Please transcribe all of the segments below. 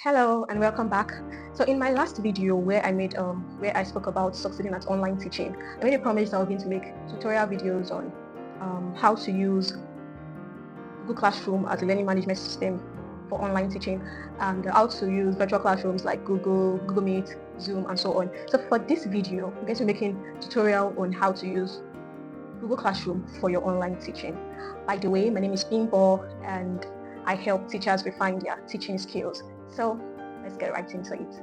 Hello and welcome back. So in my last video where I spoke about succeeding at online teaching, I made a promise I was going to make tutorial videos on how to use Google Classroom as a learning management system for online teaching and how to use virtual classrooms like Google Meet, Zoom and so on. So for this video, I'm going to be making a tutorial on how to use Google Classroom for your online teaching. By the way, my name is Bimbo and I help teachers refine their teaching skills. So let's get right into it.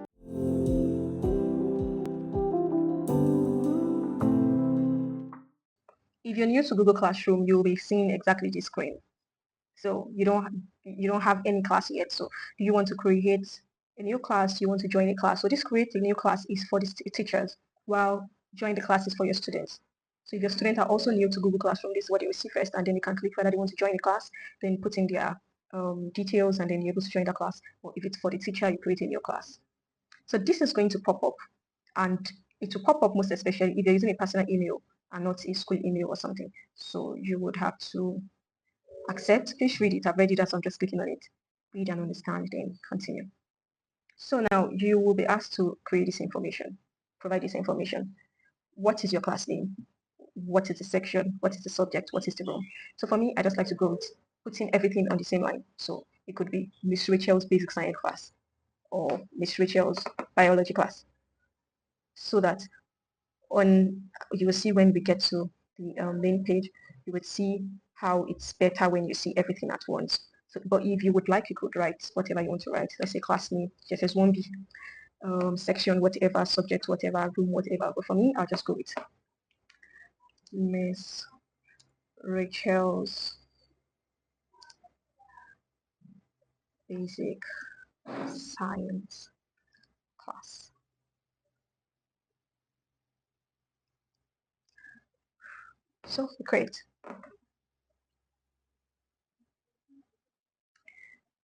If you're new to Google Classroom, you'll be seeing exactly this screen. So you don't have any class yet. So you want to create a new class, you want to join a class. So this create a new class is for the teachers, while join the class is for your students. So if your students are also new to Google Classroom, this is what they will see first, and then they can click whether they want to join the class, then put in their details, and then you're able to join the class. Or if it's for the teacher, you create a new class. So this is going to pop up, and it will pop up most especially if you're using a personal email and not a school email or something. So you would have to accept. Please read it. I've read it as I'm just clicking on it. Read and understand, then continue. So now you will be asked to create this information, provide this information. What is your class name? What is the section? What is the subject? What is the room? So for me, I just like to go with putting everything on the same line. So it could be Miss Rachel's basic science class or Miss Rachel's biology class. So that you will see when we get to the main page, you would see how it's better when you see everything at once. So, but if you would like, you could write whatever you want to write. Let's say class name, just 1B, section, whatever, subject, whatever, room, whatever. But for me, I'll just go with Miss Rachel's basic science class. So great.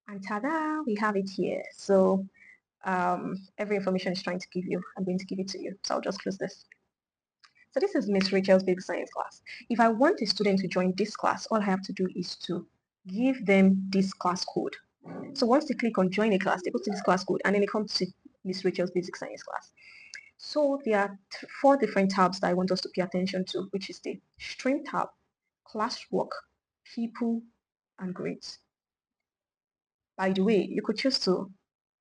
And ta-da, we have it here. So every information is trying to give you, I'm going to give it to you. So I'll just close this. So this is Miss Rachel's basic science class. If I want a student to join this class, all I have to do is to give them this class code. So once they click on join a class, they go to this class code and then they come to Miss Rachel's basic science class. So there are 4 different tabs that I want us to pay attention to, which is the stream tab, classwork, people, and grades. By the way, you could choose to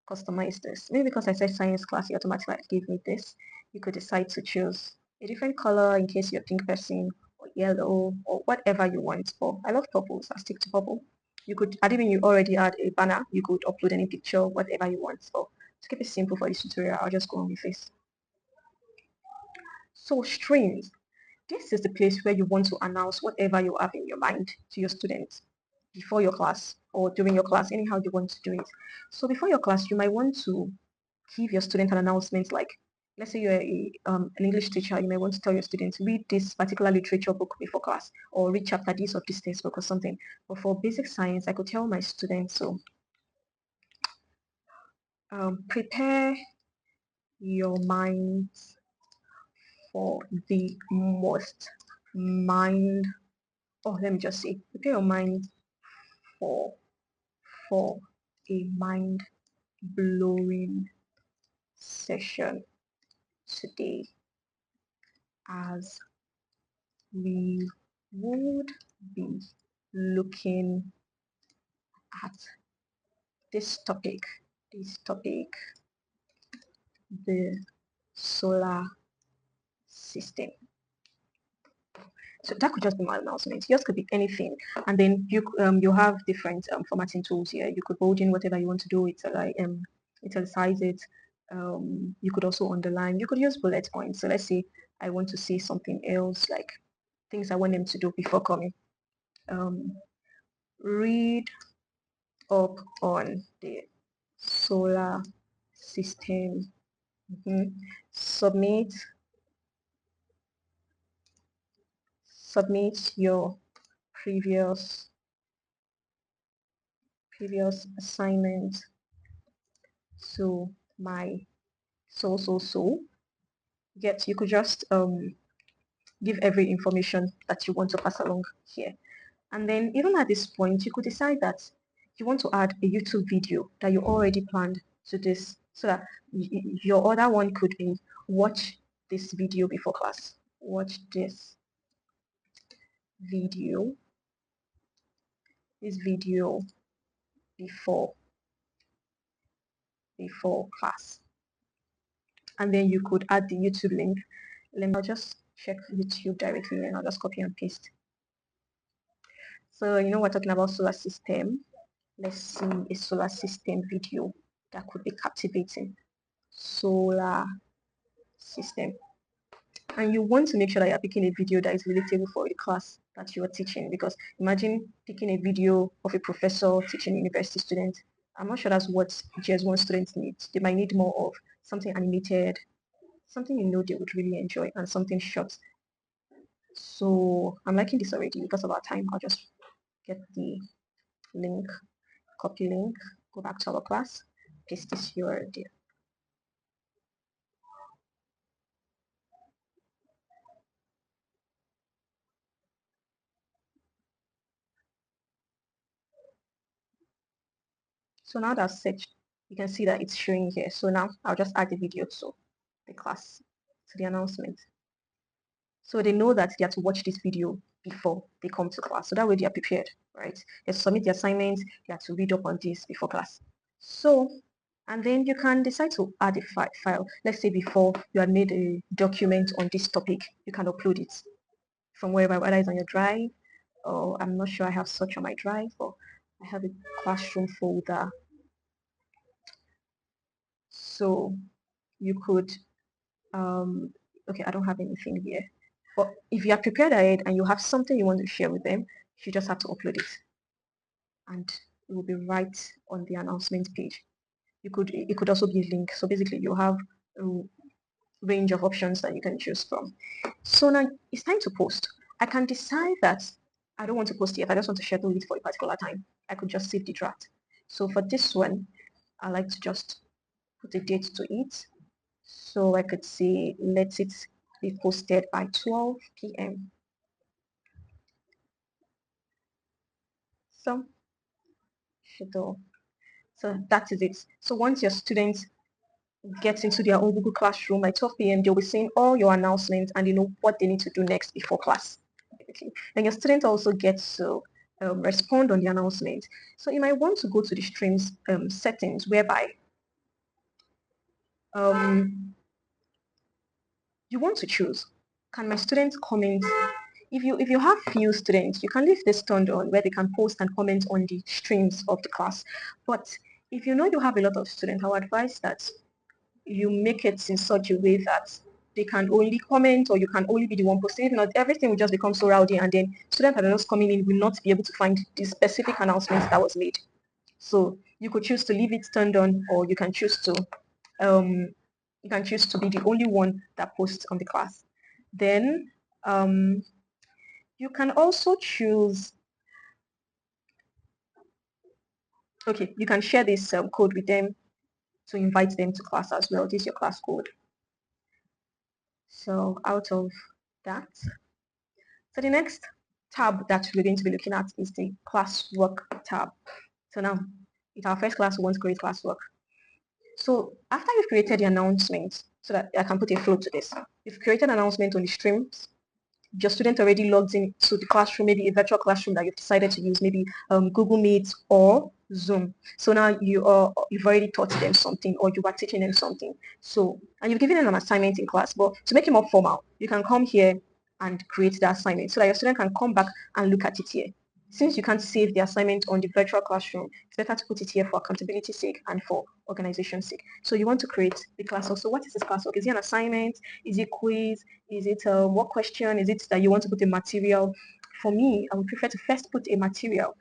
customize this. Maybe because I said science class, it automatically gave me this. You could decide to choose a different color in case you're a pink person or yellow or whatever you want. But I love purple, so I'll stick to purple. You could, even you already had a banner, you could upload any picture, whatever you want. So to keep it simple for this tutorial, I'll just go on with this. So streams. This is the place where you want to announce whatever you have in your mind to your students before your class or during your class, anyhow you want to do it. So before your class, you might want to give your student an announcement like, let's say you're an English teacher, you may want to tell your students, read this particular literature book before class or read chapter this of this textbook or something. But for basic science, I could tell my students, so prepare your minds for the most mind, oh, let me just say, prepare your mind for a mind-blowing session today, as we would be looking at this topic, the solar system. So that could just be my announcement. Yours could be anything, and then you have different formatting tools here. You could bold in whatever you want to do. It's like italicize it. You could also underline. You could use bullet points. So let's say I want to say something else, like things I want them to do before coming. Read up on the solar system. Submit your previous assignment to my so. Yet you could just give every information that you want to pass along here. And then even at this point, you could decide that you want to add a YouTube video that you already planned to this, so that your other one could be watch this video before class. Watch video, this video before class. And then you could add the YouTube link. I'll just check YouTube directly and I'll just copy and paste. So we're talking about solar system. Let's see a solar system video that could be captivating. Solar system. And you want to make sure that you're picking a video that is relatable for the class that you're teaching, because imagine picking a video of a professor teaching university students. I'm not sure that's what GS1 students need. They might need more of something animated, something they would really enjoy, and something short. So I'm liking this already. Because of our time, I'll just get the link, copy link, go back to our class, paste this URL there. So now that's set, you can see that it's showing here. So now I'll just add the video to the class, to the announcement. So they know that they have to watch this video before they come to class. So that way they are prepared, right? They submit the assignments, they have to read up on this before class. So, and then you can decide to add a file. Let's say before you had made a document on this topic, you can upload it from wherever, whether it's on your drive, or I'm not sure I have such on my drive, or I have a classroom folder. So you could, okay, I don't have anything here. But if you are prepared ahead and you have something you want to share with them, you just have to upload it. And it will be right on the announcement page. It could also be a link. So basically you have a range of options that you can choose from. So now it's time to post. I can decide that I don't want to post yet. I just want to schedule it for a particular time. I could just save the draft. So for this one, I like to just put a date to it. So I could say, let it be posted by 12 p.m. So schedule. So that is it. So once your students get into their own Google Classroom by 12 p.m., they'll be seeing all your announcements and they know what they need to do next before class. Okay. Then your students also get to respond on the announcement. So you might want to go to the streams settings, whereby you want to choose, can my students comment? If you have few students, you can leave this turned on where they can post and comment on the streams of the class. But if you know you have a lot of students, I would advise that you make it in such a way that they can only comment, or you can only be the one posting. If not, everything will just become so rowdy, and then students that are just coming in will not be able to find the specific announcements that was made. So you could choose to leave it turned on, or um, you can choose to be the only one that posts on the class. Then you can also choose, okay, you can share this code with them to invite them to class as well. This is your class code. So out of that, so the next tab that we're going to be looking at is the classwork tab. So now, it's our first class, we want to create classwork. So after you've created the announcement, so that I can put a flow to this, you've created an announcement on the streams. Your student already logged into the classroom, maybe a virtual classroom that you've decided to use, maybe Google Meet or Zoom. So now you've already taught them something, or you are teaching them something. So, and you've given them an assignment in class, but to make it more formal, you can come here and create the assignment so that your student can come back and look at it here. Since you can't save the assignment on the virtual classroom, it's better to put it here for accountability sake and for organization sake. So you want to create the classwork. So what is this classwork? Is it an assignment? Is it quiz? Is it what question? Is it that you want to put a material? For me, I would prefer to first put a material.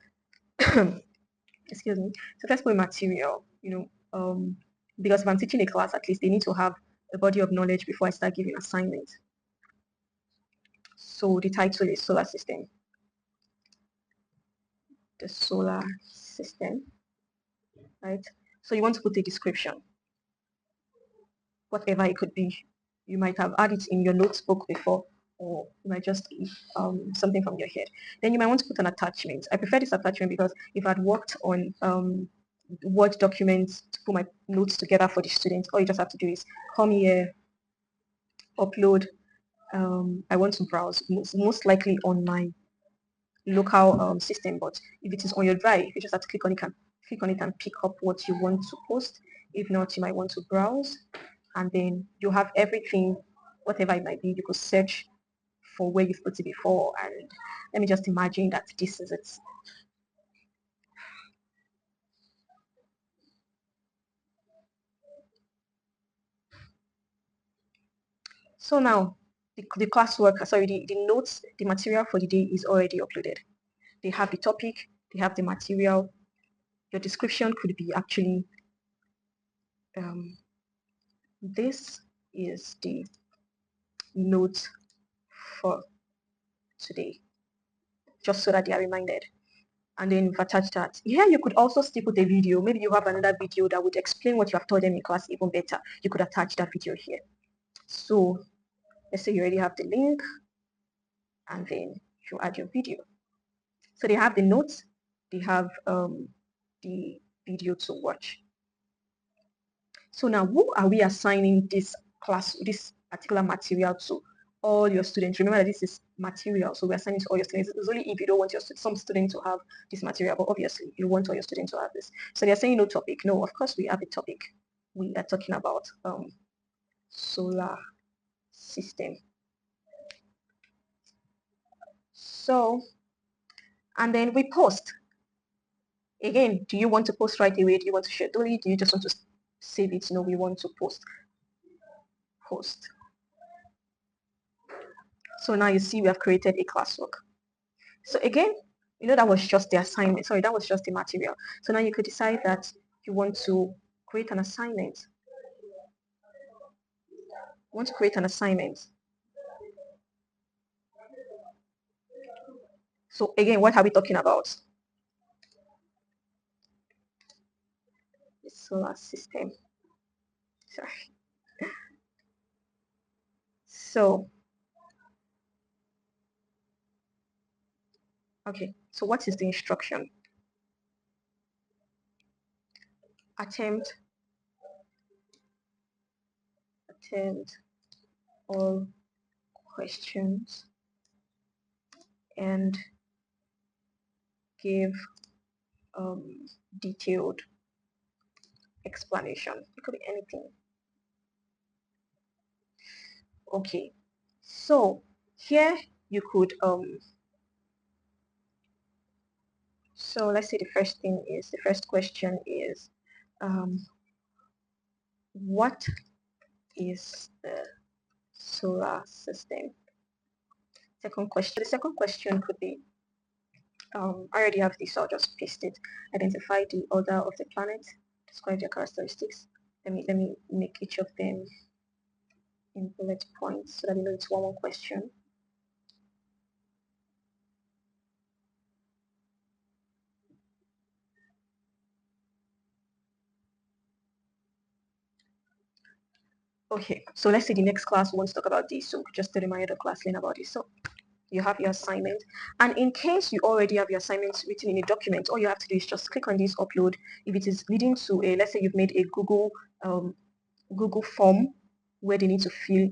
Excuse me. So first put a material, because if I'm teaching a class, at least they need to have a body of knowledge before I start giving assignments. So the title is solar system. The solar system, right? So you want to put a description, whatever it could be. You might have had it in your notebook before, or you might just be something from your head. Then you might want to put an attachment. I prefer this attachment because if I'd worked on Word documents to put my notes together for the students, all you just have to do is come here, upload. I want to browse, most likely on my local system, but if it is on your drive, you just have to click on it and pick up what you want to post. If not, you might want to browse, and then you have everything, whatever it might be. You could search for where you've put it before, and let me just imagine that this is it. So now the classwork, sorry, the notes, the material for the day is already uploaded. They have the topic, they have the material. Your description could be actually, this is the note for today, just so that they are reminded. And then you've attached that. Here you could also stick with a video. Maybe you have another video that would explain what you have taught them in class even better. You could attach that video here. So let's say you already have the link, and then you add your video. So they have the notes, they have the video to watch. So now, who are we assigning this particular material to? All your students. Remember that this is material, so we're assigning to all your students. It's only if you don't want some students to have this material, but obviously you want all your students to have this. So they're saying no topic. No, of course we have a topic. We are talking about solar system. So, and then we post. Again, do you want to post right away? Do you want to schedule it? Do you just want to save it? No, we want to post. Post. So now you see we have created a classwork. So again, that was just the assignment. Sorry, that was just the material. So now you could decide that you want to create an assignment. You want to create an assignment. So again, what are we talking about? The solar system. Sorry. So, okay. So what is the instruction? Attempt all questions and give detailed explanation. It could be anything. Okay, so here you could so let's say the first question is what is the solar system? The second question could be, I already have this, so I'll just paste it. Identify the order of the planet, describe their characteristics. Let me make each of them in bullet points so that you know it's one question. Okay, so let's say the next class wants to talk about this, so just to remind the class learn about this. So you have your assignment, and in case you already have your assignments written in a document, all you have to do is just click on this upload. If it is leading to a, let's say you've made a Google form where they need to fill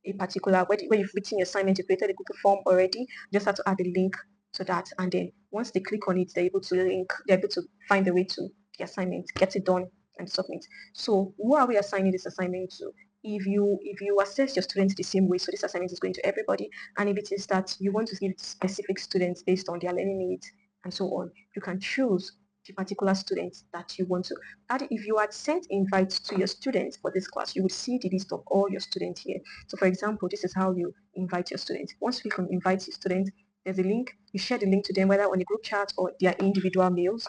a particular, where you've written your assignment, you created a Google form already, you just have to add a link to that, and then once they click on it, they're able to find the way to the assignment, get it done, and submit. So who are we assigning this assignment to? If you assess your students the same way, so this assignment is going to everybody, and if it is that you want to give specific students based on their learning needs and so on, you can choose the particular students that you want to. And if you had sent invites to your students for this class, you would see the list of all your students here. So for example, this is how you invite your students. Once you can invite your students, there's a link. You share the link to them, whether on the group chat or their individual mails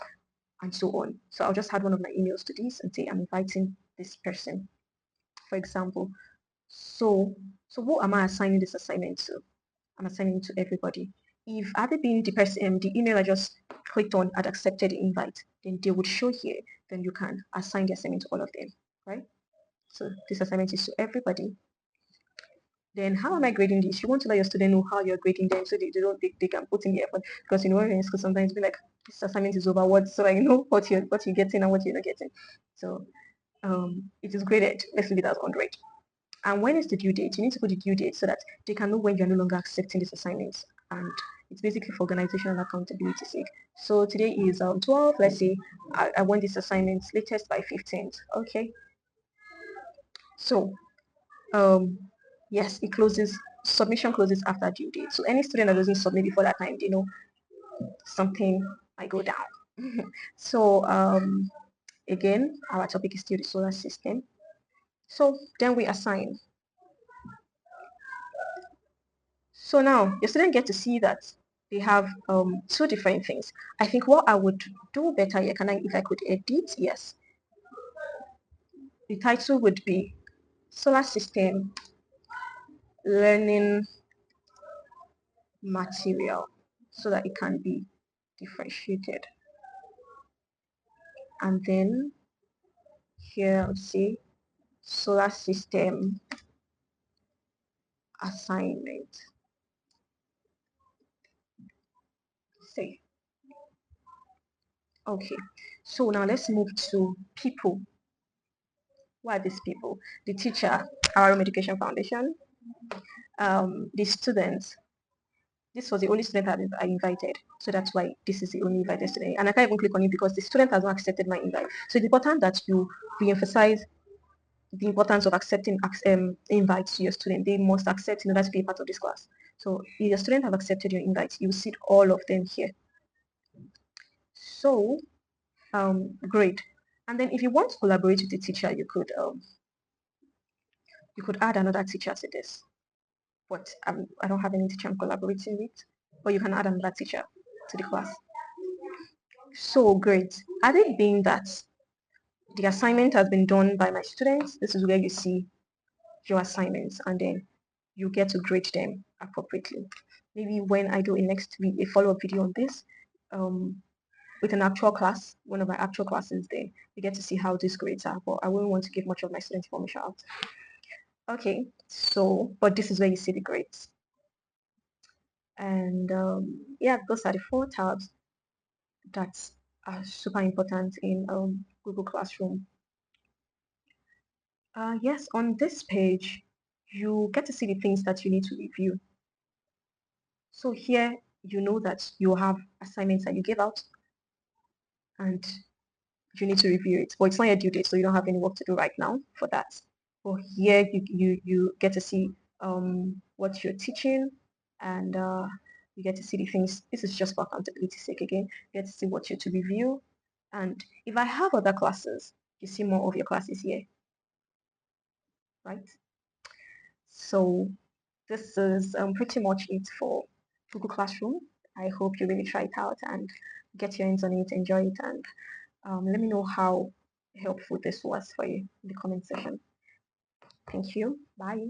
and so on. So I'll just add one of my emails to this and say I'm inviting this person, for example. So who am I assigning this assignment to? I'm assigning to everybody. If had it been the person, the email I just clicked on had accepted the invite, then they would show here. Then you can assign the assignment to all of them, right? So this assignment is to everybody. Then how am I grading this? You want to let your student know how you're grading them so they can put in the effort. Because when you're in school, sometimes be like, this assignment is over what, so I know what you're getting and what you're not getting. So it is graded. Let's leave it as 100. And when is the due date? You need to put the due date so that they can know when you're no longer accepting these assignments. And it's basically for organizational accountability sake. So today is 12. Let's say I want this assignment latest by 15th. Okay. So yes, it closes. Submission closes after due date. So any student that doesn't submit before that time, they know something might go down. So again, our topic is still the solar system. So then we assign. So now your student get to see that they have two different things. I think what I would do better here, if I could edit, yes. The title would be Solar System Learning Material so that it can be differentiated. And then here I'll say Solar System Assignment. Say. Okay, so now let's move to people. Who are these people? The teacher, our Home Education Foundation, the students. This was the only student I invited, so that's why this is the only invited student. And I can't even click on it because the student has not accepted my invite. So it's important that you re-emphasize the importance of accepting invites to your student. They must accept in order to be a part of this class. So if your student have accepted your invite, you see all of them here. So great. And then if you want to collaborate with the teacher, you could add another teacher to this. But I don't have any teacher I'm collaborating with. But you can add another teacher to the class. So great. Had it being that the assignment has been done by my students, this is where you see your assignments and then you get to grade them appropriately. Maybe when I do a follow-up video on this, with an actual class, one of my actual classes, then you get to see how these grades are. But I wouldn't want to give much of my student information out. Okay, so, but this is where you see the grades. And yeah, those are the 4 tabs that are super important in Google Classroom. Yes, on this page, you get to see the things that you need to review. So here, you know that you have assignments that you give out and you need to review it. But it's not your due date, so you don't have any work to do right now for that. But here, you get to see what you're teaching and you get to see the things. This is just for accountability sake again. You get to see what you're to review. And if I have other classes, you see more of your classes here, right? So this is pretty much it for Google Classroom. I hope you really try it out and get your hands on it, enjoy it, and let me know how helpful this was for you in the comment section. Thank you. Bye.